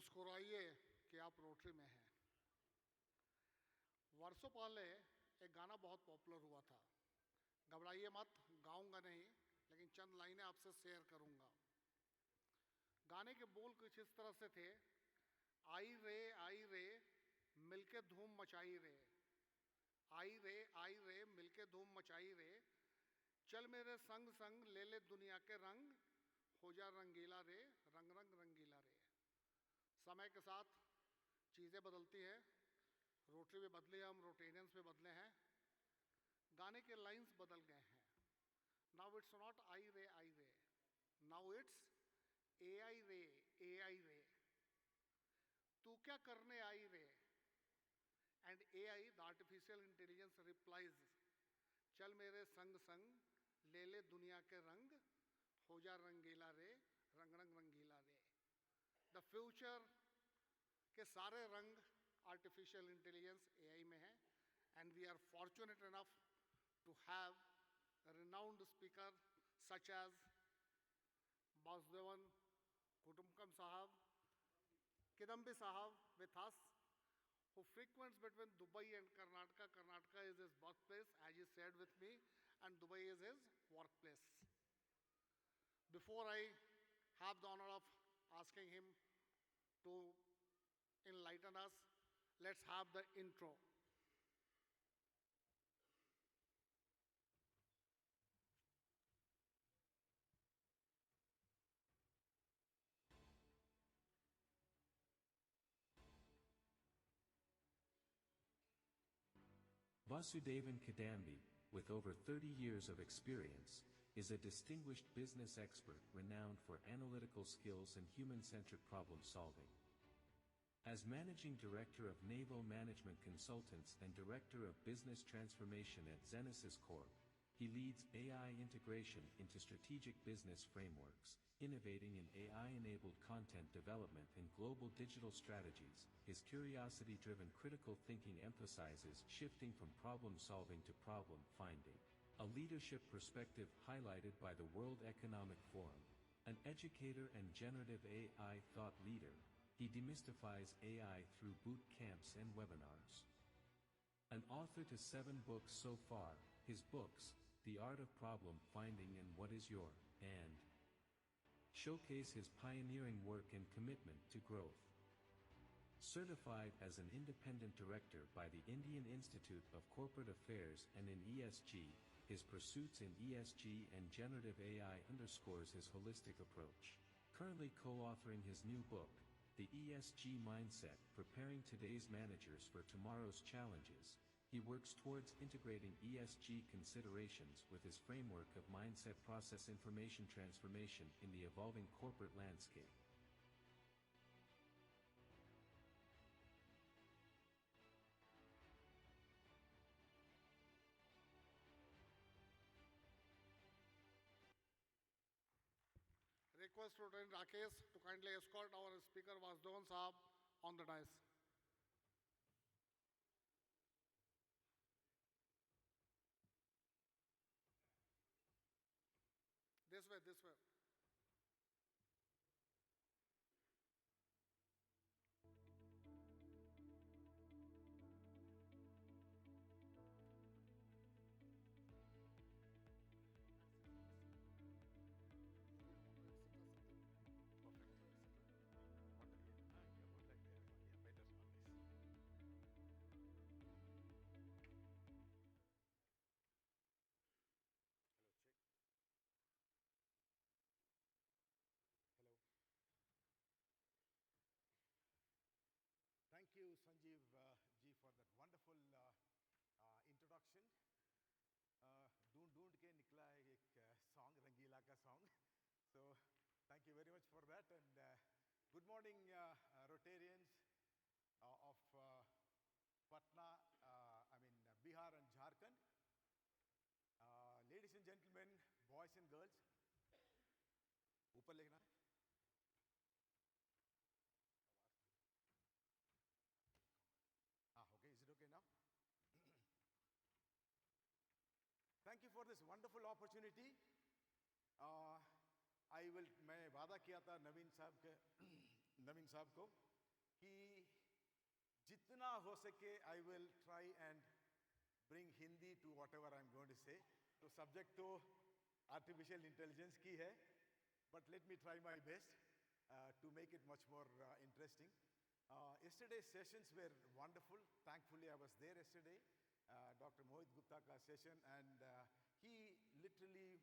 मुस्कुराइए कि आप रोटरी में हैं। वर्षों पहले एक गाना बहुत पॉपुलर हुआ था, घबराइए मत, गाऊंगा नहीं लेकिन चंद लाइनें आपसे शेयर करूंगा। गाने के बोल कुछ इस तरह से थे, आई रे मिलके धूम मचाई रे, आई रे मिलके धूम मचाई रे, चल मेरे संग संग ले ले दुनिया के रंग, हो जा रंगीला रे, रंग रंग रंगीला रे। समय के साथ चीज़ें बदलती हैं, रोटरी भी बदली है, हम रोटेरियंस भी बदले हैं, गाने के लाइंस बदल गए हैं। नाउ इट्स नॉट आई रे, नाउ इट्स आई रे, तू क्या करने आई रे, and AI the artificial intelligence replies, चल मेरे संग संग ले ले दुनिया के रंग, हो जा रंगीला रे, रंग रंग रंगीला रे। द फ्यूचर के सारे रंग आर्टिफिशियल इंटेलिजेंस AI में है, and we are fortunate enough to have renowned speaker such as Vasudevan Kidambi Sahab with us, who frequents between Dubai and Karnataka. Karnataka is his birthplace, as he said with me, and Dubai is his workplace. Before I have the honor of asking him to enlighten us, let's have the intro. Vasudevan Kidambi, with over 30 years of experience, is a distinguished business expert renowned for analytical skills and human-centered problem-solving. As Managing Director of Naval Management Consultants and Director of Business Transformation at Xenzis Corp, he leads AI integration into strategic business frameworks, innovating in AI-enabled content development and global digital strategies. His curiosity-driven critical thinking emphasizes shifting from problem-solving to problem-finding, a leadership perspective highlighted by the World Economic Forum. An educator and generative AI thought leader, he demystifies AI through boot camps and webinars. An author to 7 books so far, his books, The Art of Problem Finding and What Is Your, and showcase his pioneering work and commitment to growth. Certified as an independent director by the Indian Institute of Corporate Affairs and in ESG, his pursuits in ESG and generative AI underscores his holistic approach. Currently co-authoring his new book, The ESG Mindset, Preparing Today's Managers for Tomorrow's Challenges, he works towards integrating ESG considerations with his framework of mindset process information transformation in the evolving corporate landscape. Request Lieutenant Rakesh to kindly escort our speaker Vasudevan Sahab on the dais. This way, this way. Hello. Thank you, Sanjeev ji, for that wonderful introduction. Dhoond ke nikla hai ek song, Rangila ka song. So, thank you very much for that. And good morning, Rotarians of Patna, Bihar and Jharkhand. Ladies and gentlemen, boys and girls. Upar likhna hai. Okay, is it okay now? Thank you for this wonderful opportunity. मैं वादा किया था नवीन साहब के नवीन साहब को कि जितना हो सके I will try and bring Hindi to whatever I'm going to say. तो subject तो artificial intelligence की है, but let me try my best to make it much more interesting. Yesterday's sessions were wonderful. Thankfully, I was there yesterday. Dr. Mohit Gupta ka session, and he literally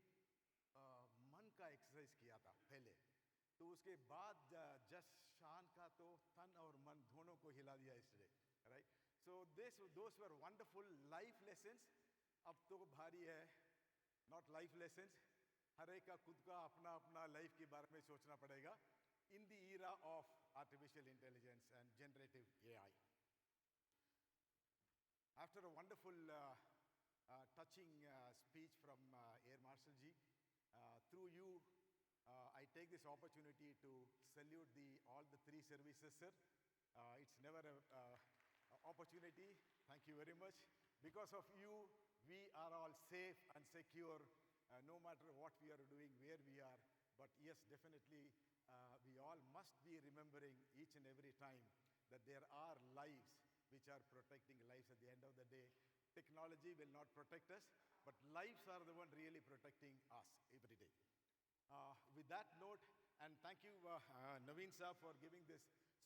मन का exercise किया था पहले. तो उसके बाद just शान का तो तन और मन दोनों को हिला दिया yesterday, right? So those were wonderful life lessons. अब तो भारी है, not life lessons. हर एक का खुद का अपना अपना life के बारे में सोचना पड़ेगा in the era of artificial intelligence and generative AI. After a wonderful, touching speech from Air Marshal Ji, through you, I take this opportunity to salute all the three services, sir. It's never an opportunity. Thank you very much. Because of you, we are all safe and secure, no matter what we are doing, where we are. But yes, definitely, we all must be remembering each and every time that there are lives which are protecting lives at the end of the day. Technology will not protect us, but lives are the one really protecting us every day. With that note, and thank you, Naveen sir, for giving this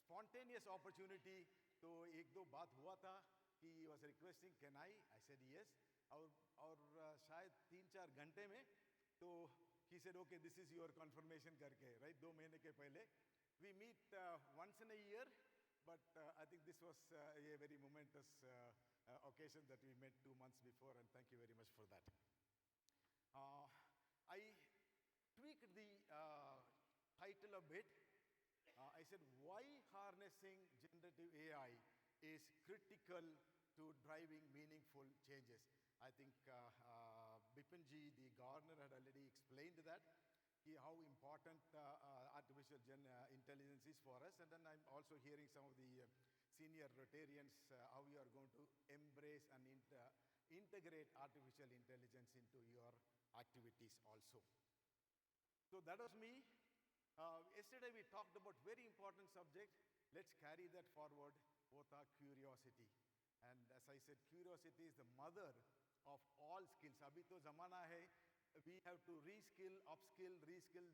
spontaneous opportunity. तो एक दो बात हुआ था कि he was requesting, can I said yes. और शायद 3-4 घंटे में तो he said, okay, this is your confirmation करके, right? 2 महीने के पहले. We meet once in a year, but I think this was a very momentous occasion that we met 2 months before, and thank you very much for that. I tweaked the title a bit. I said, why harnessing generative AI is critical to driving meaningful changes. I think Bipin ji, the governor, had already explained that, how important artificial intelligence is for us. And then I'm also hearing some of the senior Rotarians, how you are going to embrace and integrate artificial intelligence into your activities also. So that was me. Yesterday we talked about very important subject. Let's carry that forward, curiosity. And as I said, curiosity is the mother of all skills. Abhi to zamana hai, we have to reskill, upskill, reskill,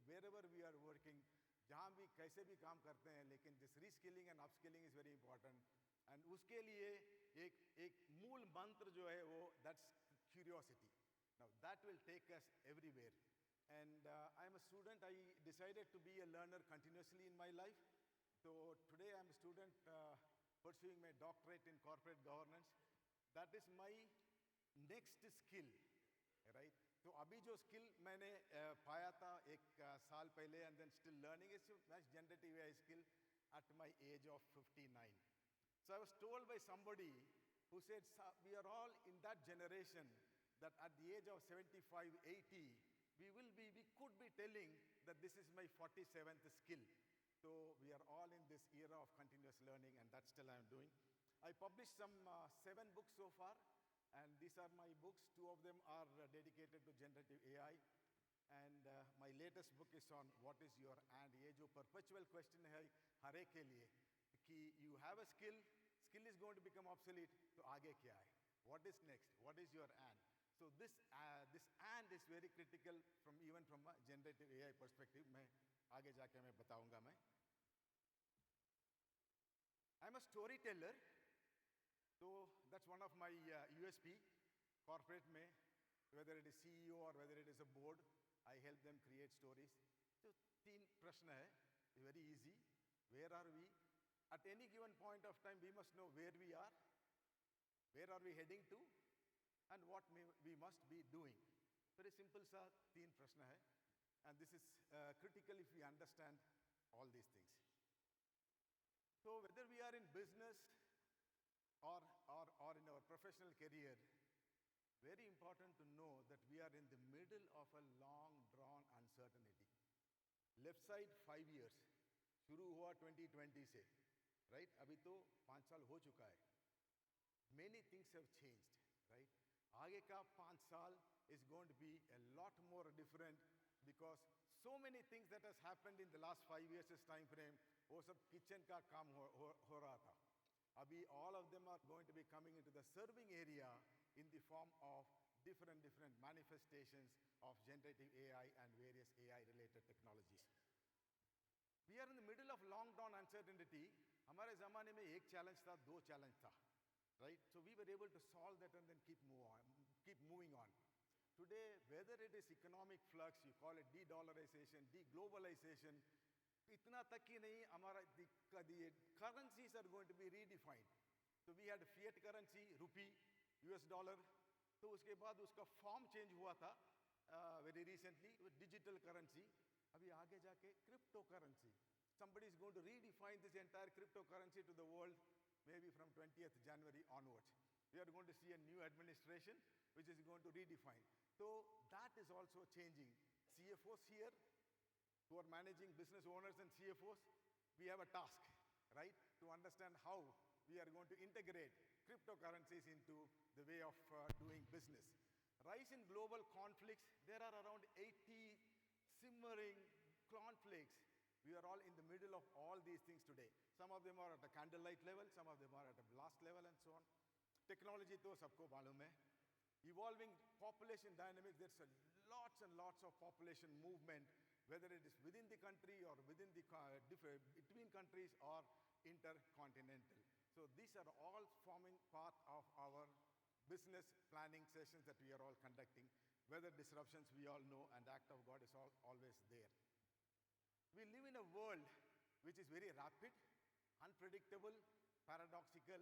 wherever we are working, जहाँ भी कैसे भी काम करते हैं, लेकिन this reskilling and upskilling is very important. And उसके लिए एक मूल मंत्र जो है वो, that's curiosity. Now that will take us everywhere. And I'm a student. I decided to be a learner continuously in my life. So today I'm a student pursuing my doctorate in corporate governance. That is my next skill, right? So अभी जो skill मैंने पाया था 1 साल पहले, and then still learning, is generative AI skill at my age of 59. So I was told by somebody who said, we are all in that generation that at the age of 75, 80, we could be telling that this is my 47th skill. So we are all in this era of continuous learning, and that still I am doing. I published some 7 books so far, and these are my books. 2 of them are dedicated to generative AI. And my latest book is on what is your and. ये जो perpetual question है हर एक के लिए कि you have a skill is going to become obsolete, तो आगे क्या है? What is next? What is your and? So this and is very critical even from a generative AI perspective. मैं आगे जाके मैं बताऊंगा मैं. I'm a storyteller. So that's one of my USP. Corporate में, whether it is CEO or whether it is a board, I help them create stories. So 3 प्रश्न है, very easy. Where are we? At any given point of time, we must know where we are, where are we heading to, and what we must be doing. Very simple सा 3 प्रश्न है. And this is critical if we understand all these things. So whether we are in business or in our professional career, very important to know that we are in the middle of a long drawn uncertainty. Left side 5 years, शुरू हुआ 2020 से, right? अभी तो 5 साल हो चुका है. Many things have changed, right? आगे का 5 साल is going to be a lot more different because so many things that has happened in the last 5 years time frame वो सब किचन का काम हो रहा था. Abhi all of them are going to be coming into the serving area in the form of different manifestations of generative AI and various AI related technologies. We are in the middle of long dawn uncertainty. हमारे ज़माने में एक challenge था, दो challenge था, right? So we were able to solve that and then keep moving on. Today, whether it is economic flux, you call it de-dollarization, de-globalization, इतना तक ही नहीं, हमारा the currencies are going to be redefined. So we had fiat currency, rupee, US dollar. तो उसके बाद उसका form change हुआ था very recently with digital currency. अभी आगे जाके cryptocurrency. Somebody is going to redefine this entire cryptocurrency to the world, maybe from 20th January onwards. We are going to see a new administration which is going to redefine. So that is also changing. CFOs here, who are managing business owners and CFOs, we have a task, right, to understand how we are going to integrate cryptocurrencies into the way of doing business. Rise in global conflicts, there are around 80 simmering conflicts. We are all in the middle of all these things today. Some of them are at a candlelight level, some of them are at a blast level and so on. Technology to sabko malum hai. Evolving population dynamics, there's lots and lots of population movement, whether it is within the country or within the between countries or intercontinental. So these are all forming part of our business planning sessions that we are all conducting. Weather disruptions, we all know, and the act of God is always there. We live in a world which is very rapid, unpredictable, paradoxical,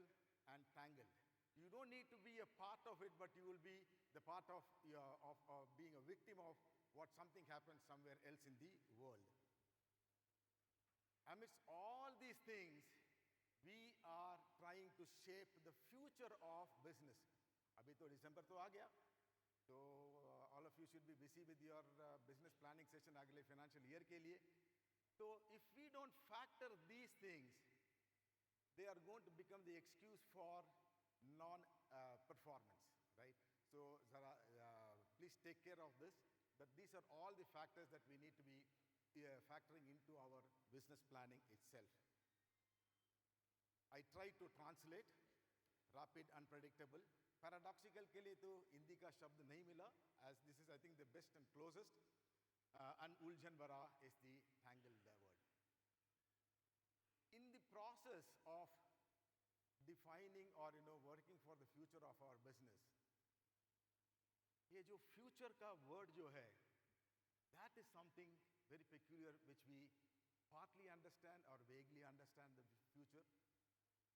and tangled. You don't need to be a part of it, but you will be the part of being a victim of what something happens somewhere else in the world. Amidst all these things, we are trying to shape the future of business. Abhi to December to aa gaya. So all of you should be busy with your business planning session agle financial year ke liye. So if we don't factor these things, they are going to become the excuse for non-performance, right? So please take care of this, that these are all the factors that we need to be factoring into our business planning itself. I try to translate rapid, unpredictable. Paradoxical ke liye to Hindi ka shabd nahi mila, as this is I think the best and closest. And uljan bara is the tangled word. In the process of defining or working for the future of our business, ये जो future का word जो है, that is something very peculiar which we partly understand or vaguely understand the future.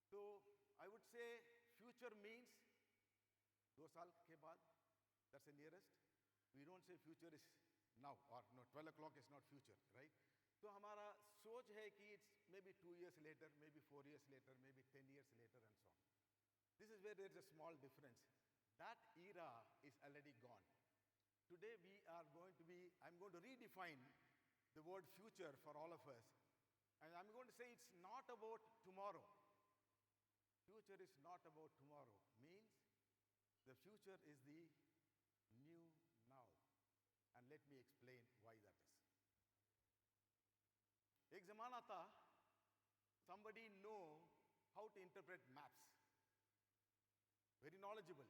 So I would say future means 2 साल के बाद, that's the nearest. We don't say future is now or no 12 o'clock is not future, right? So हमारा सोच है कि it's maybe 2 years later, maybe 4 years later, maybe 10 years later and so on. This is where there is a small difference. That era is already gone. Today I'm going to redefine the word future for all of us. And I'm going to say it's not about tomorrow. Future is not about tomorrow. Means the future is the new now. And let me explain why that is. एक ज़माना था, somebody know how to interpret maps. Very knowledgeable,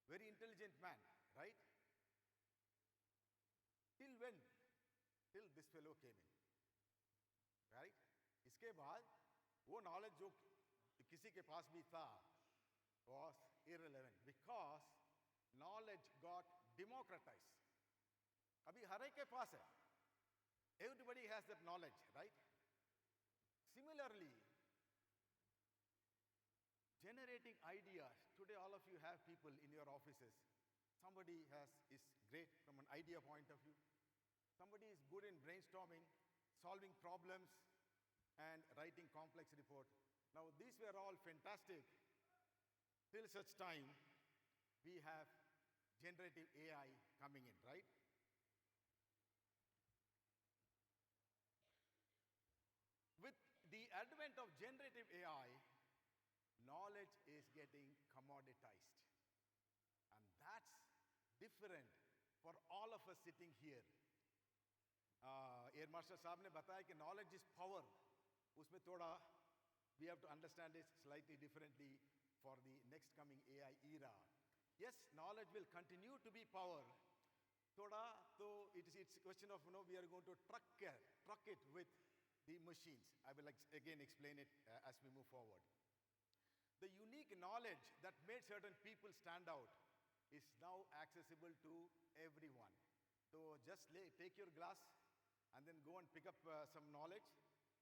very intelligent man, right? Till when? Till this fellow came in, right? इसके बाद वो knowledge जो किसी के पास भी था was irrelevant because knowledge got democratized. अभी हर एक के पास है. Everybody has that knowledge, right? Similarly, generating ideas. Today all of you have people in your offices. Somebody is great from an idea point of view. Somebody is good in brainstorming, solving problems, and writing complex report. Now these were all fantastic till such time we have generative AI coming in, right? With the advent of generative AI, knowledge is getting commoditized. And that's different for all of us sitting here. Air Marshal साहब ने बताया कि knowledge is power. उसमें थोड़ा we have to understand it slightly differently for the next coming AI era. Yes, knowledge will continue to be power. Thoda, so it's a question of, we are going to truck it with the machines. I will again explain it as we move forward. The unique knowledge that made certain people stand out is now accessible to everyone. So just take your glass and then go and pick up some knowledge,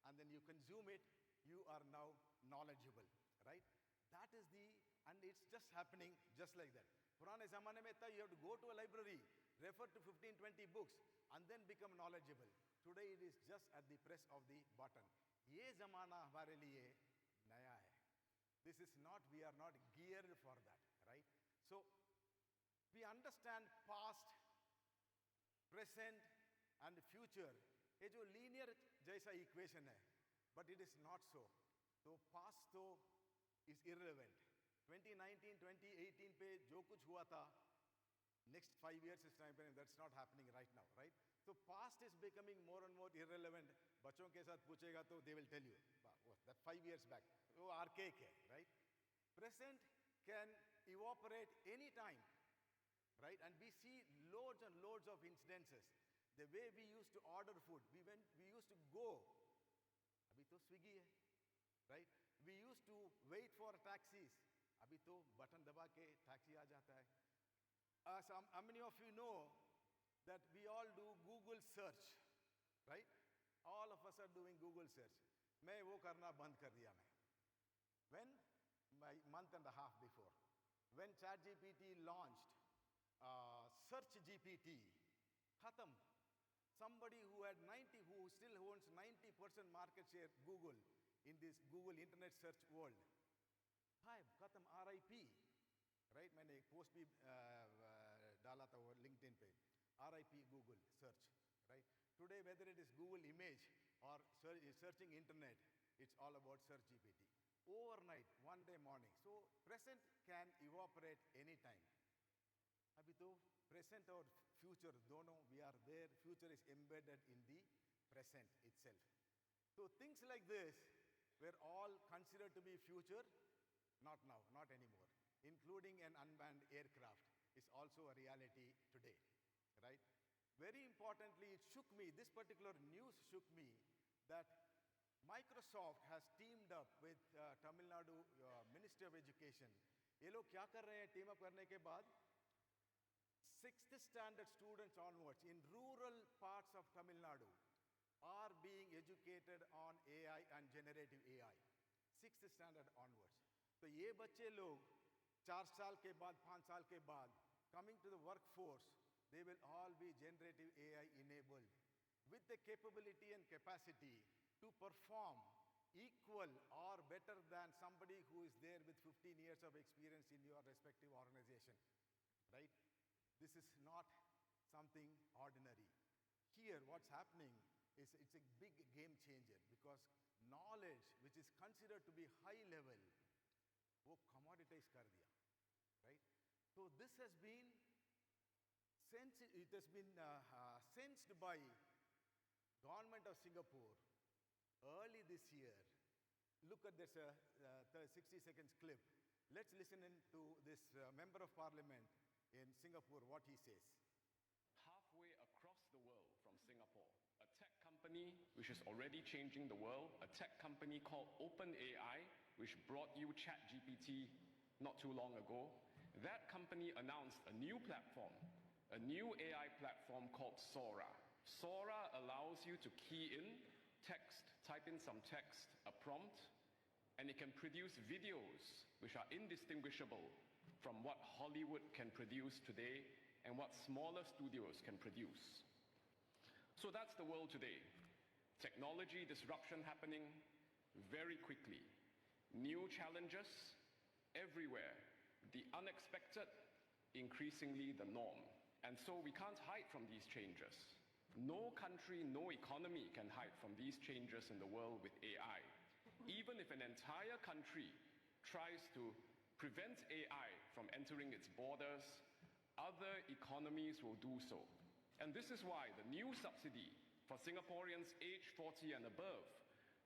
and then you consume it. You are now knowledgeable, right? That is and it's just happening just like that. Purane zamane mein tha, you have to go to a library, refer to 15, 20 books, and then become knowledgeable. Today it is just at the press of the button. Ye zamana hamare liye naya hai. We are not geared for that, right? So we understand past, present, and future. ये जो linear जैसा equation है, but it is not so. So past तो is irrelevant. 2019, 2018 पे जो कुछ हुआ था, next 5 years is time frame, that's not happening right now, right? So past is becoming more and more irrelevant. बच्चों के साथ पूछेगा तो they will tell you that 5 years back, वो archaic है, right? Present can evaporate any time, right? And we see loads and loads of incidences. The way we used to order food, we used to go. अभी तो Swiggy है, right? We used to wait for taxis. अभी तो button दबा के taxi आ जाता है. How many of you know that we all do Google search, right? All of us are doing Google search. मैं वो करना बंद कर दिया मैं. When? My month and a half before. When ChatGPT launched, Search GPT, khatam. Somebody who still owns 90% market share Google in this Google internet search world. Hi, khatam, RIP. Right? मैंने एक post भी डाला था वो LinkedIn पे. RIP Google search. Right? Today, whether it is Google image or searching internet, it's all about Search GPT. Overnight, one day morning. So present can evaporate anytime. Abhi to present or future, dono, we are there. Future is embedded in the present itself. So things like this were all considered to be future. Not now, not anymore. Including an unmanned aircraft is also a reality today, right? Very importantly, it shook me, this particular news shook me, that Microsoft has teamed up with Tamil Nadu Ministry of Education. ये लोग क्या कर रहे हैं team up करने के बाद? 6th standard students onwards in rural parts of Tamil Nadu are being educated on AI and generative AI. 6th standard onwards. तो ये बच्चे लोग 4 साल के बाद, 5 साल के बाद, coming to the workforce, they will all be generative AI enabled with the capability and capacity to perform equal or better than somebody who is there with 15 years of experience in your respective organization, right? This is not something ordinary. Here, what's happening is it's a big game changer because knowledge, which is considered to be high level, वो commoditize कर दिया, right? So this has been sensed by government of Singapore early this year. Look at this 60 seconds clip. Let's listen in to this member of parliament in Singapore, what he says. Halfway across the world from Singapore, a tech company which is already changing the world, a tech company called OpenAI, which brought you ChatGPT not too long ago. That company announced a new platform, a new AI platform called Sora. Sora allows you to key in text, type in some text, a prompt, and it can produce videos which are indistinguishable from what Hollywood can produce today and what smaller studios can produce. So that's the world today. Technology disruption happening very quickly. New challenges everywhere. The unexpected, increasingly the norm. And so we can't hide from these changes. No country, no economy can hide from these changes in the world with AI. Even if an entire country tries to prevent AI from entering its borders, other economies will do so. And this is why the new subsidy for Singaporeans aged 40 and above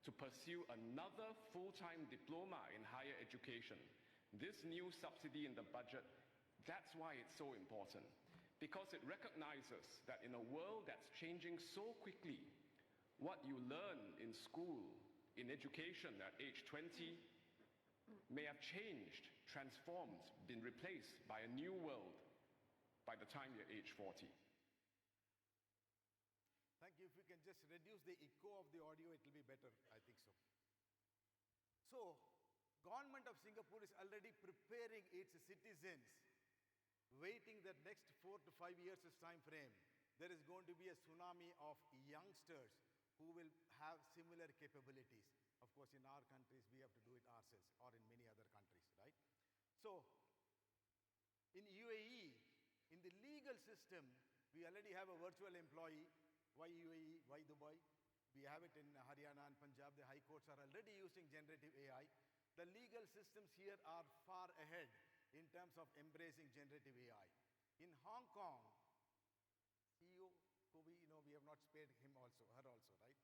to pursue another full-time diploma in higher education. This new subsidy in the budget, that's why it's so important. Because it recognizes that in a world that's changing so quickly, what you learn in school, in education at age 20, may have changed, transformed, been replaced by a new world by the time you're age 40. Thank you. If we can just reduce the echo of the audio, it will be better. I think so. So, government of Singapore is already preparing its citizens, waiting that next 4 to 5 years time frame, there is going to be a tsunami of youngsters who will have similar capabilities. Of course, in our countries, we have to do it ourselves, or in many other countries, right? So, in UAE, in the legal system, we already have a virtual employee. Why UAE? Why Dubai? We have it in Haryana and Punjab. The high courts are already using generative AI. The legal systems here are far ahead in terms of embracing generative AI. In Hong Kong, CEO, we have not spared him also, her also, right?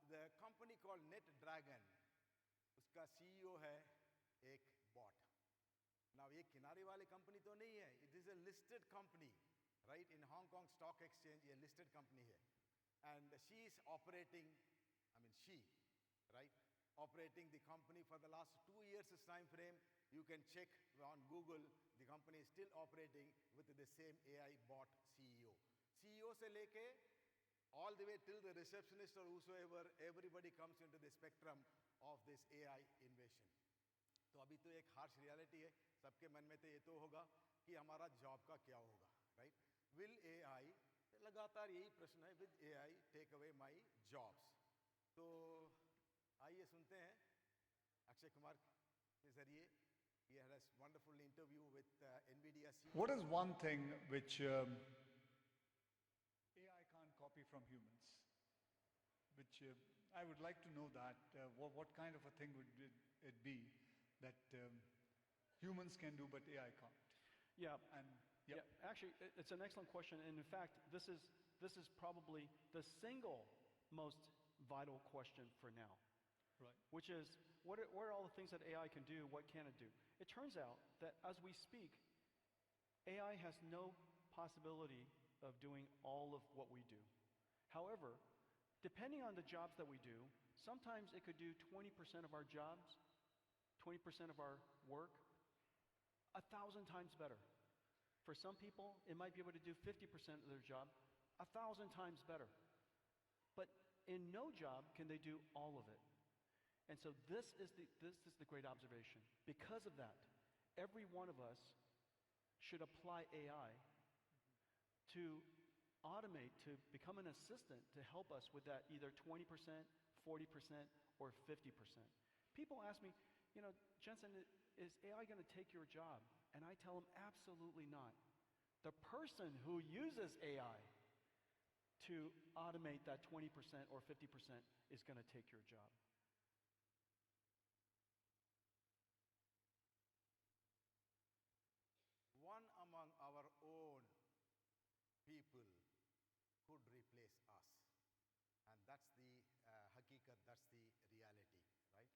The company called NetDragon, उसका CEO है एक bot. Now ये किनारे वाले company तो नहीं है. It is a listed company, right? In Hong Kong Stock Exchange, ये listed company है. And she is operating, right? Operating the company for the last 2 years time frame. You can check on Google, the company is still operating with the same AI bot CEO. CEO से लेके all the way till the receptionist or whosoever, everybody comes into the spectrum of this AI invasion. तो अभी तो एक harsh reality है, सबके मन में तो ये तो होगा कि हमारा जॉब का क्या होगा, right? Will AI, लगातार यही प्रश्न है, with AI take away my jobs? तो आइए सुनते हैं अक्षय कुमार के जरिए. He had a wonderful interview with NVIDIA CEO. What is one thing which AI can't copy from humans? Which I would like to know that. What kind of a thing would it be that humans can do but AI can't? Yeah. And yeah. Actually, it's an excellent question. And in fact, this is probably the single most vital question for now. Right. Which is, what are all the things that AI can do? What can it do? It turns out that as we speak, AI has no possibility of doing all of what we do. However, depending on the jobs that we do, sometimes it could do 20% of our jobs, 20% of our work, 1,000 times better. For some people, it might be able to do 50% of their job, 1,000 times better. But in no job can they do all of it. And so this is the great observation. Because of that, every one of us should apply AI to automate, to become an assistant to help us with that either 20%, 40%, or 50%. People ask me, Jensen, is AI going to take your job? And I tell them, absolutely not. The person who uses AI to automate that 20% or 50% is going to take your job. One among our own people could replace us. And that's the hakikat, that's the reality, right?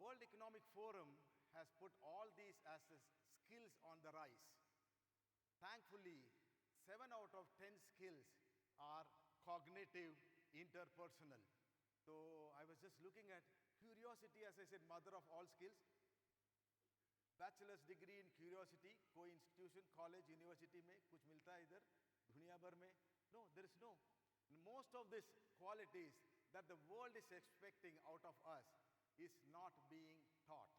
World Economic Forum has put all these as skills on the rise. Thankfully, 7 out of 10 skills are cognitive, interpersonal. So I was just looking at curiosity, as I said, mother of all skills. Bachelor's degree in curiosity, कोई institution, college, university में कुछ मिलता है इधर दुनिया भर में? No, there is no. Most of these qualities that the world is expecting out of us is not being taught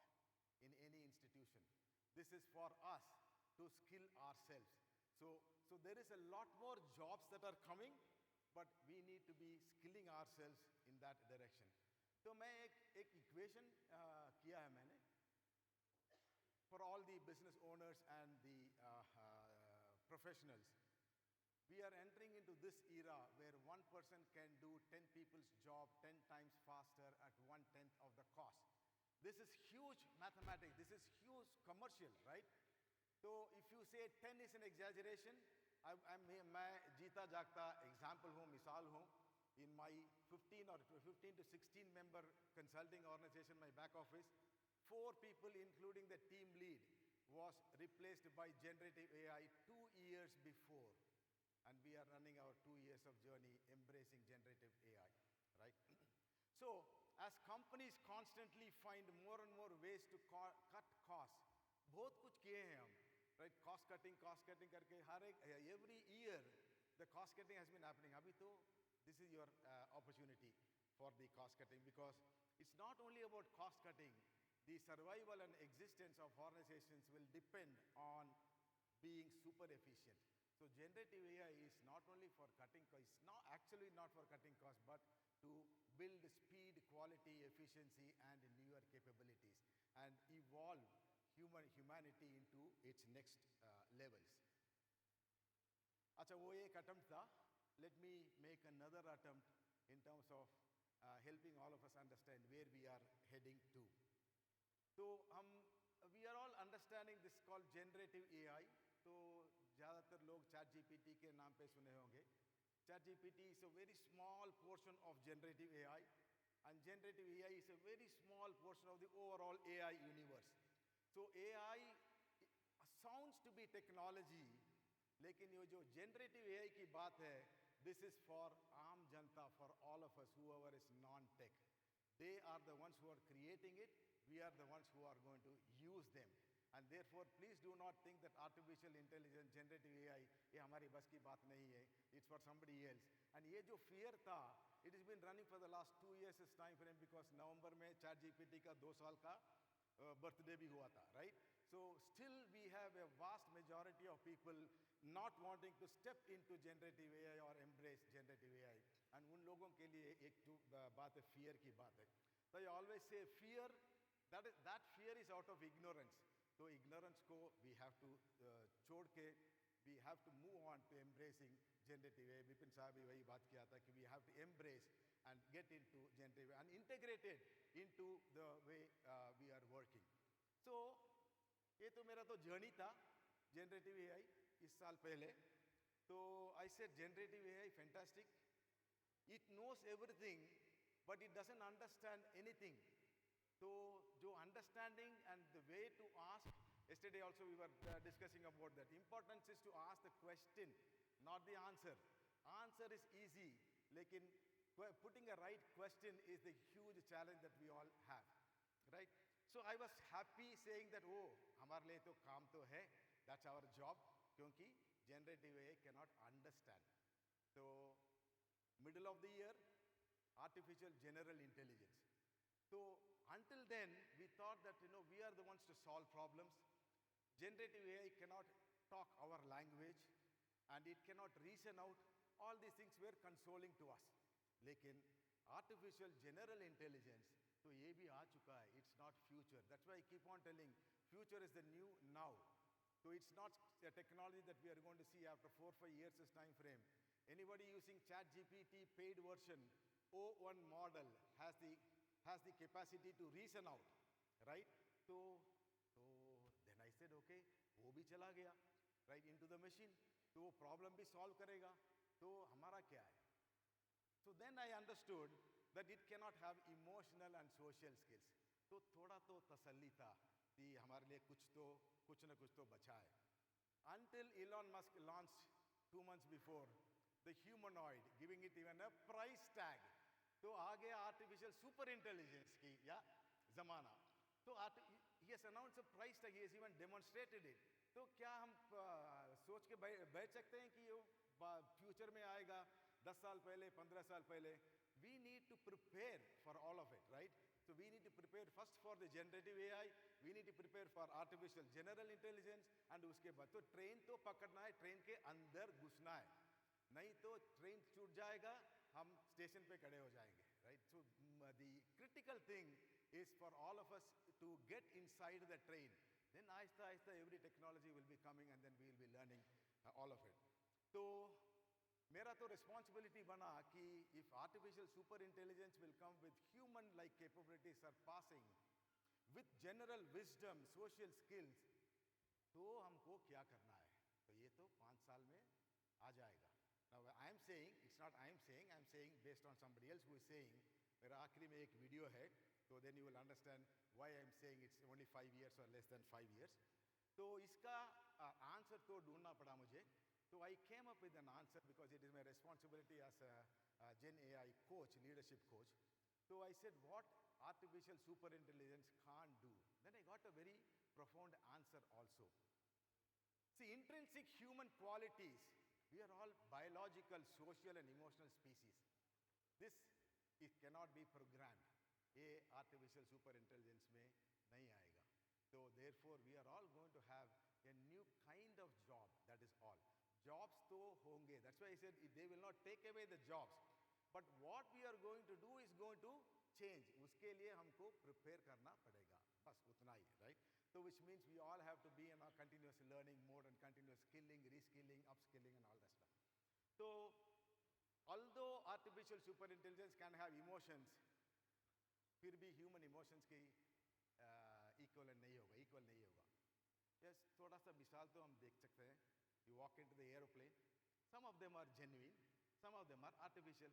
in any institution. This is for us to skill ourselves. So there is a lot more jobs that are coming, but we need to be skilling ourselves in that direction. तो मैं एक equation किया है मैंने. For all the business owners and the professionals, we are entering into this era where one person can do 10 people's job 10 times faster at 1/10 of the cost. This is huge mathematics. This is huge commercial, right? So if you say 10 is an exaggeration, मैं जीता जागता example हूँ, मिसाल हूँ. In my 15 or 15 to 16 member consulting organization, my back office, 4 people, including the team lead, was replaced by generative AI 2 years before. And we are running our 2 years of journey embracing generative AI, right? So, as companies constantly find more and more ways to cut costs, बहुत कुछ किए हैं हम, right? Cost cutting करके every year the cost cutting has been happening. अभी तो this is your opportunity for the cost cutting, because it's not only about cost cutting. The survival and existence of organizations will depend on being super efficient. So generative AI is not only for cutting costs, not for cutting costs, but to build speed, quality, efficiency, and newer capabilities, and evolve humanity into its next levels. Acha, wo ek attempt tha. Let me make another attempt in terms of helping all of us understand where we are heading to. So we are all understanding this called generative AI. तो ज़्यादातर लोग ChatGPT के नाम पे सुने होंगे. ChatGPT is a very small portion of generative AI, and generative AI is a very small portion of the overall AI universe. So AI sounds to be technology, लेकिन ये जो generative AI की बात है, this is for आम जनता, for all of us, whoever is non-tech. They are the ones who are creating it. We are the ones who are going to use them. And therefore, please do not think that artificial intelligence, generative AI, ये हमारी बस की बात नहीं है. It's for somebody else. And ये जो fear था, it has been running for the last 2 years time frame, because नवंबर में ChatGPT का 2 साल का birthday भी हुआ था, right? So still we have a vast majority of people not wanting to step into generative AI or embrace generative AI. And उन लोगों के लिए एक जो बात है, fear की बात है. So I always say fear, that fear is out of ignorance. So ignorance को we have to छोड़ के we have to move on to embracing generative AI. Vipin साहब भी वही बात किया था कि we have to embrace and get into generative and integrate it into the way we are working. So ये तो मेरा तो journey था generative AI इस साल पहले. तो I said generative AI fantastic. It knows everything, but it doesn't understand anything. So, जो understanding and the way to ask, yesterday also we were discussing about that. Importance is to ask the question, not the answer. Answer is easy, लेकिन putting a right question is the huge challenge that we all have, right? So I was happy saying that, oh, हमारे लिए तो काम तो है, that's our job, क्योंकि generative AI cannot understand. So, middle of the year, artificial general intelligence. So until then, we thought that, we are the ones to solve problems. Generative AI cannot talk our language, and it cannot reason out. All these things were consoling to us. Lekin artificial general intelligence, so ye bhi aa chuka hai. It's not future. That's why I keep on telling, future is the new now. So it's not a technology that we are going to see after 4 or 5 years time frame. Anybody using ChatGPT paid version, O1 model has the capacity to reason out, right? So then I said, okay, वो भी चला गया, right, into the machine. तो वो problem भी solve करेगा. तो हमारा क्या है? So then I understood that it cannot have emotional and social skills. तो थोड़ा तो तसल्ली था कि हमारे लिए कुछ न कुछ तो बचा है. Until Elon Musk launched 2 months before the humanoid, giving it even a price tag. तो आ गया artificial super intelligence की या ज़माना. तो he has announced a price tag, he has even demonstrated it. तो क्या हम सोच के बैठ सकते हैं कि ये फ्यूचर में आएगा 10 साल पहले, 15 साल पहले? We need to prepare for all of it, right? So we need to prepare first for the generative AI, we need to prepare for artificial general intelligence, and उसके बाद तो ट्रेन तो पकड़ना है, ट्रेन के अंदर घुसना है, नहीं तो ट्रेन छूट जाएगा, हम स्टेशन पे खड़े हो जाएंगे, right? So the critical thing is for all of us to get inside the train. Then aista every technology will be coming, and then we will be learning all of it. So मेरा तो responsibility बना कि if artificial super intelligence will come with human-like capabilities surpassing, with general wisdom, social skills, तो हमको क्या करना है? तो ये तो 5 साल में आ जाएगा. Now I am saying it's it's not I'm saying based on somebody else who is saying, मेरा आखिरी में एक वीडियो है, so then you will understand why I'm saying it's only 5 years or less than 5 years. तो इसका answer तो ढूंढना पड़ा मुझे. So I came up with an answer because it is my responsibility as a Gen AI coach, leadership coach. So I said, what artificial superintelligence can't do. Then I got a very profound answer also. See, intrinsic human qualities, we are all biological, social and emotional species. This it cannot be programmed. ये artificial superintelligence में नहीं आएगा. So therefore we are all going to have a new kind of job, that is all. Jobs तो होंगे. That's why I said they will not take away the jobs. But what we are going to do is going to change. उसके लिए हमको prepare करना पड़ेगा. बस उतना ही, right? So which means we all have to be in a continuous learning mode and continuous skilling, reskilling, upskilling and all that stuff. So although artificial superintelligence can have emotions, फिर भी human emotions की equal नहीं होगा. Yes, थोड़ा सा मिसाल तो हम देख सकते हैं. You walk into the aeroplane, some of them are genuine, some of them are artificial.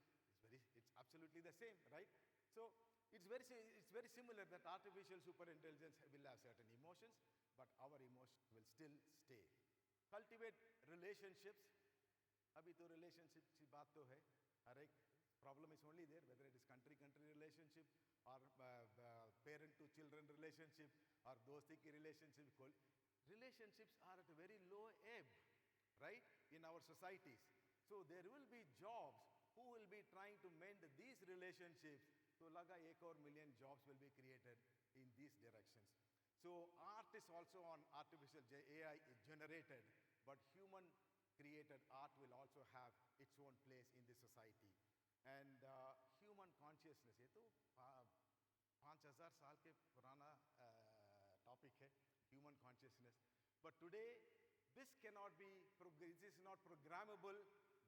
It's absolutely the same, right? So it's very similar that artificial superintelligence will have certain emotions, but our emotions will still stay. Cultivate relationships. अभी तो relationship की बात तो है. हर एक problem is only there, whether it is country relationship or parent to children relationship or dosti ki relationship. Relationships are at a very low ebb, right, in our societies. So there will be jobs who will be trying to mend these relationships. So laga ek aur million jobs will be created in these directions. So art is also on artificial AI generated, but human created art will also have its own place in the society. And human consciousness, ये तो 5,000 साल के पुराना topic है, human consciousness. But today, this is not programmable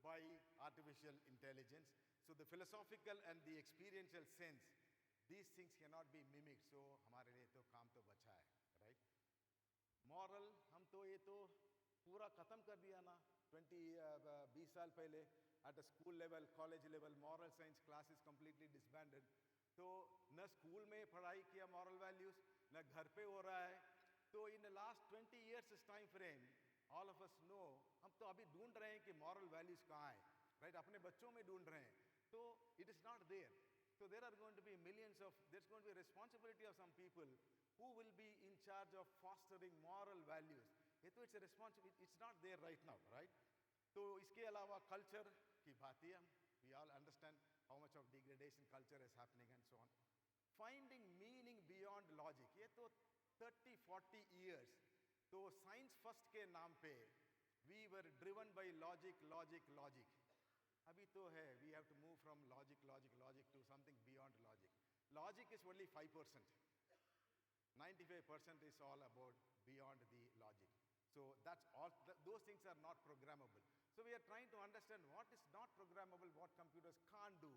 by artificial intelligence. So the philosophical and the experiential sense, these things cannot be mimicked. So हमारे लिए तो काम तो बचा है, right? Moral, हम तो ये तो पूरा खत्म कर दिया ना. 20 साल पहले at a school level, college level, moral science class is completely disbanded. तो न स्कूल में पढ़ाई किया moral values, न घर पे हो रहा है. तो in the last 20 years this time frame, all of us know, हम तो अभी ढूंढ रहे हैं कि moral values कहाँ हैं, right? अपने बच्चों में ढूंढ रहे हैं. So it is not there. So there are going to be there's going to be a responsibility of some people who will be in charge of fostering moral values. ये तो it's a responsibility, it's not there right now, right? तो इसके अलावा culture की बात ही we all understand how much of degradation culture is happening and so on. Finding meaning beyond logic, ये तो 30-40 years. तो science first के नाम पे we were driven by logic. अभी तो है, we have to move from logic to something beyond logic. Logic is only 5%. 95% is all about beyond the logic. So that's all. Those things are not programmable. So we are trying to understand what is not programmable, what computers can't do,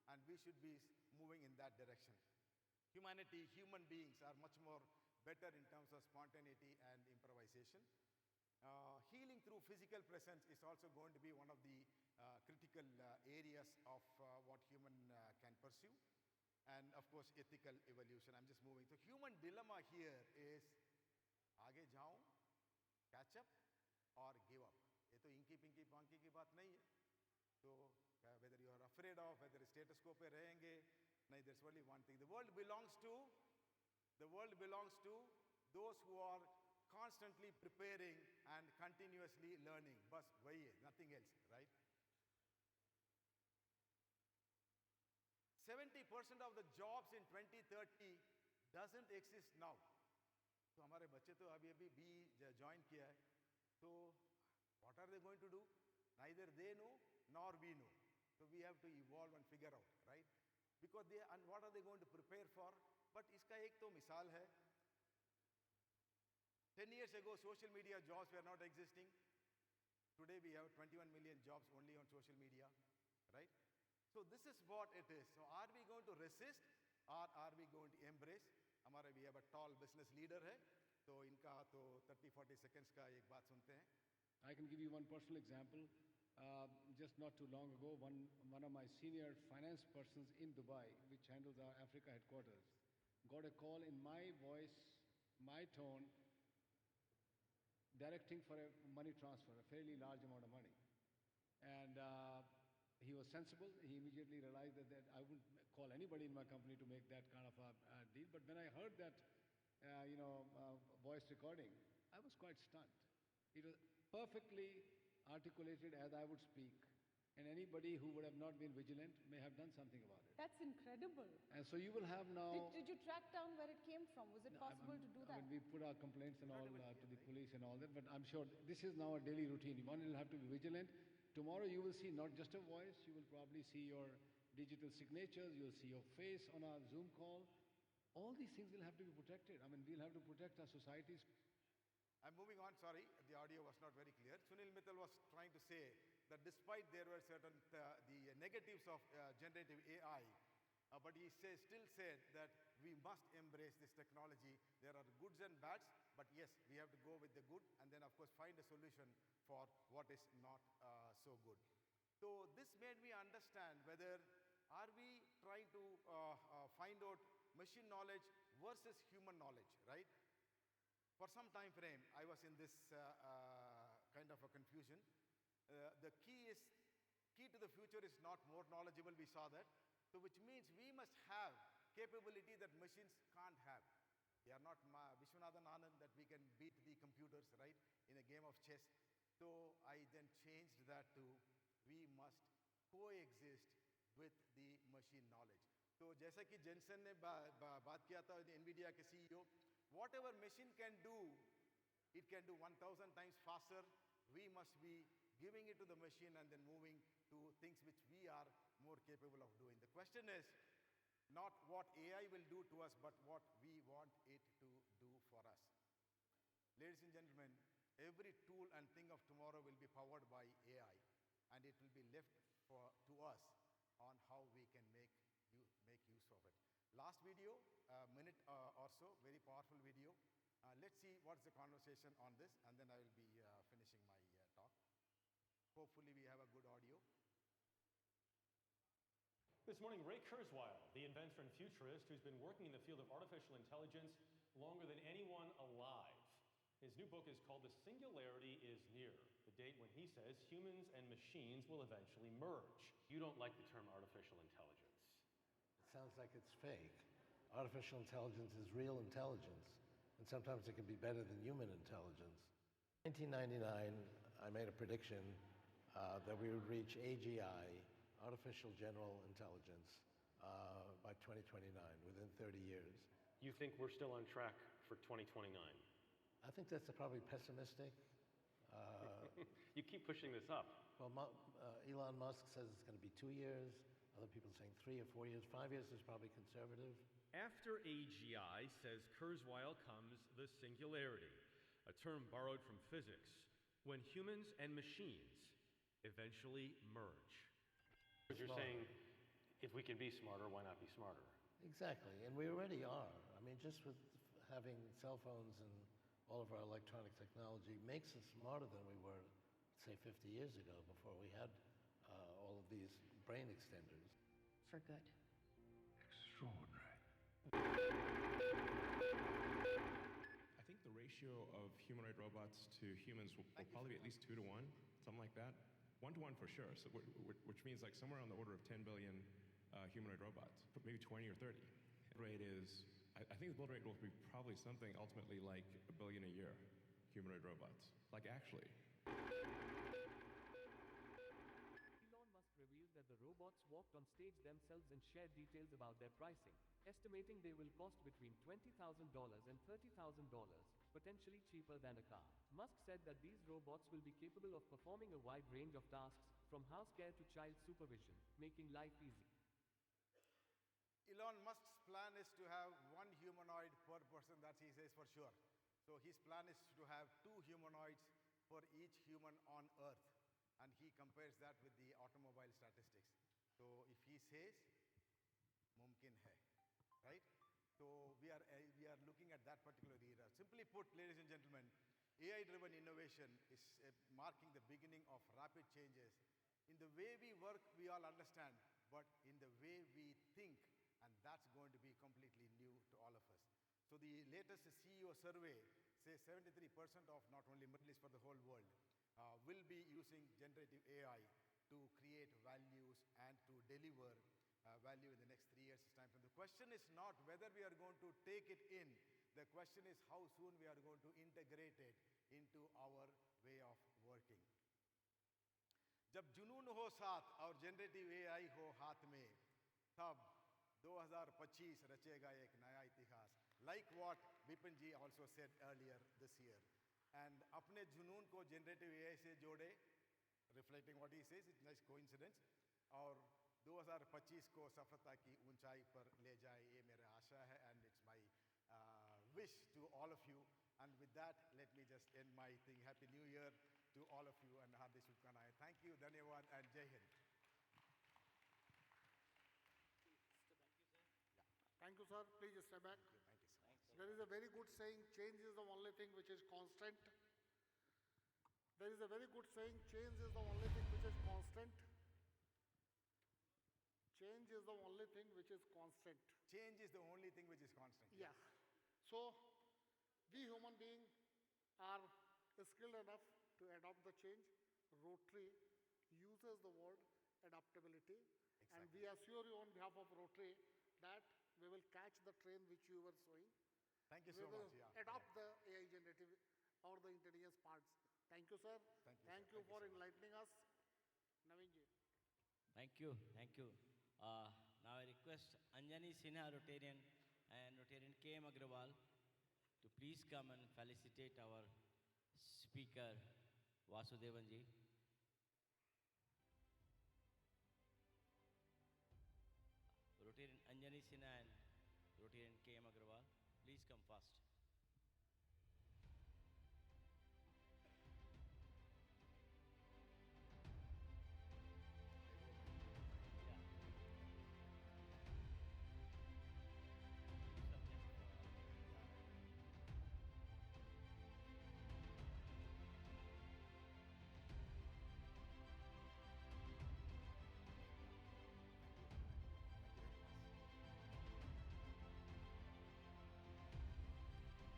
and we should be moving in that direction. Humanity, human beings are much more better in terms of spontaneity and improvisation. Healing through physical presence is also going to be one of the critical areas of what human can pursue. And of course, ethical evolution. I'm just moving. So human dilemma here is, आगे जाऊं, catch up, or give up. ये तो inky Pinky Panki की बात नहीं है. So whether you are afraid of, whether status quo पे रहेंगे, नहीं, there's only one thing. The world belongs to those who are constantly preparing and continuously learning. बस वही है, nothing else, right? 70% of the jobs in 2030 doesn't exist now. तो हमारे बच्चे तो अभी join किया है. So what are they going to do? Neither they know nor we know. So we have to evolve and figure out, right? Because and what are they going to prepare for? But इसका एक तो मिसाल है. 10 years ago, social media jobs were not existing. Today we have 21 million jobs only on social media, right? So this is what it is. So are we going to resist or are we going to embrace? हमारे we have a tall business leader है. तो इनका तो 30-40 seconds का एक बात सुनते हैं. I can give you one personal example. Just not too long ago, one of my senior finance persons in Dubai, which handles our Africa headquarters, got a call in my voice, my tone, directing for a money transfer, a fairly large amount of money. And he was sensible. He immediately realized that I wouldn't call anybody in my company to make that kind of a deal. But when I heard that, voice recording, I was quite stunned. It was perfectly articulated as I would speak. And anybody who would have not been vigilant may have done something about it. That's incredible. And so you will have now... Did you track down where it came from? Was it possible to do that? I mean, we put our complaints and all to the police and all that, but I'm sure this is now a daily routine. One will have to be vigilant. Tomorrow you will see not just a voice, you will probably see your digital signatures, you'll see your face on a Zoom call. All these things will have to be protected. I mean, we'll have to protect our societies. I'm moving on, sorry, the audio was not very clear. Sunil Mittal was trying to say that despite there were certain the negatives of generative AI, but he still said that we must embrace this technology. There are goods and bads, but yes, we have to go with the good and then of course find a solution for what is not so good. So this made me understand whether are we trying to find out machine knowledge versus human knowledge, right? For some time frame, I was in this kind of a confusion. The key to the future is not more knowledgeable, we saw that. So which means we must have capability that machines can't have. They are not Vishwanathan Anand that we can beat the computers, right, in a game of chess. So I then changed that to we must coexist with the machine knowledge. So जैसा कि Jensen ने बात किया था NVIDIA के CEO, whatever machine can do, it can do 1,000 times faster. We must be giving it to the machine and then moving to things which we are more capable of doing. The question is not what AI will do to us, but what we want it to do for us. Ladies and gentlemen, every tool and thing of tomorrow will be powered by AI, and it will be left to us on how we can make use of it. Last video, a minute or so, very powerful video. Let's see what's the conversation on this, and then I will be finishing my talk. Hopefully we have a good audio. This morning, Ray Kurzweil, the inventor and futurist who's been working in the field of artificial intelligence longer than anyone alive. His new book is called The Singularity is Near, the date when he says humans and machines will eventually merge. You don't like the term artificial intelligence. It sounds like it's fake. Artificial intelligence is real intelligence, and sometimes it can be better than human intelligence. In 1999, I made a prediction that we would reach AGI, Artificial General Intelligence, by 2029, within 30 years. You think we're still on track for 2029? I think that's probably pessimistic. You keep pushing this up. Well, Elon Musk says it's going to be 2 years. Other people saying 3 or 4 years. 5 years is probably conservative. After AGI, says Kurzweil, comes the singularity, a term borrowed from physics, when humans and machines eventually merge. But you're saying, if we can be smarter, why not be smarter? Exactly, and we already are. I mean, just with having cell phones and all of our electronic technology makes us smarter than we were, say, 50 years ago, before we had all of these brain extenders. For good. Extraordinary. I think the ratio of humanoid robots to humans will probably be at least 2 to 1, something like that. 1 to 1 for sure, so which means like somewhere on the order of 10 billion humanoid robots, maybe 20 or 30. The rate is, I think the build rate will be probably something ultimately like 1 billion a year, humanoid robots. Like actually. Elon Musk revealed that the robots walked on stage themselves and shared details about their pricing, estimating they will cost between $20,000 and $30,000, potentially cheaper than a car. Musk said that these robots will be capable of performing a wide range of tasks, from house care to child supervision, making life easy. Elon Musk's plan is to have 1 humanoid per person, that he says for sure. So his plan is to have 2 humanoids for each human on Earth. And he compares that with the automobile statistics. So if he says, mumkin hai, right? So we are looking at that particular era. Simply put, ladies and gentlemen, AI-driven innovation is marking the beginning of rapid changes. In the way we work, we all understand, but in the way we think, and that's going to be completely new to all of us. So the latest CEO survey says 73% of not only Middle East, but the whole world will be using generative AI to create values and to deliver value in the next 3 years' time. So the question is not whether we are going to take it in. The question is how soon we are going to integrate it into our way of working. जब जुनून हो साथ और generative AI हो हाथ में, तब 2025 रचेगा एक नया इतिहास. Like what Vipin ji also said earlier this year. And अपने जुनून को जनरेटिव एआई से जोड़े, reflecting what he says, it's nice coincidence. और 2025 को सफलता की ऊंचाई पर ले जाए, ये मेरा आशा है, and it's my wish to all of you. And with that, let me just end my thing. Happy New Year to all of you and Hardik Shubhkanai. Thank you, Dhanyawad, and Jai Hind. Thank you, sir. Please step back. Thank you, sir. There is a very good saying, change is the only thing which is constant. There is a very good saying, change is the only thing which is constant. Change is the only thing which is constant. Change is the only thing which is constant. Yeah. So, we human beings are skilled enough to adopt the change. Rotary uses the word adaptability. Exactly. And we assure you on behalf of Rotary that we will catch the train which you were showing. Thank you We so will much. Yeah. adopt the AI generative or the intelligence parts. Thank you, sir. Thank you, Thank sir. you Thank you for so much. enlightening us. Naveen ji. Thank you, thank you. Now I request Anjani Sinha, Rotarian, and Rotarian K.M. Agrawal to please come and felicitate our speaker, Vasudevan ji. Rotarian Anjani Sinha and Rotarian K.M. Agrawal, please come first.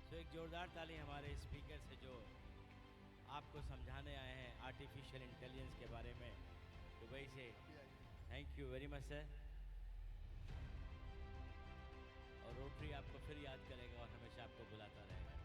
तो एक जोरदार ताली हमारे speaker से जो आपको समझाने आए हैं आर्टिफिशियल इंटेलिजेंस के बारे में दुबई से. Thank you very much sir. और रोटरी आपको फिर याद करेगा और हमेशा आपको बुलाता रहेगा.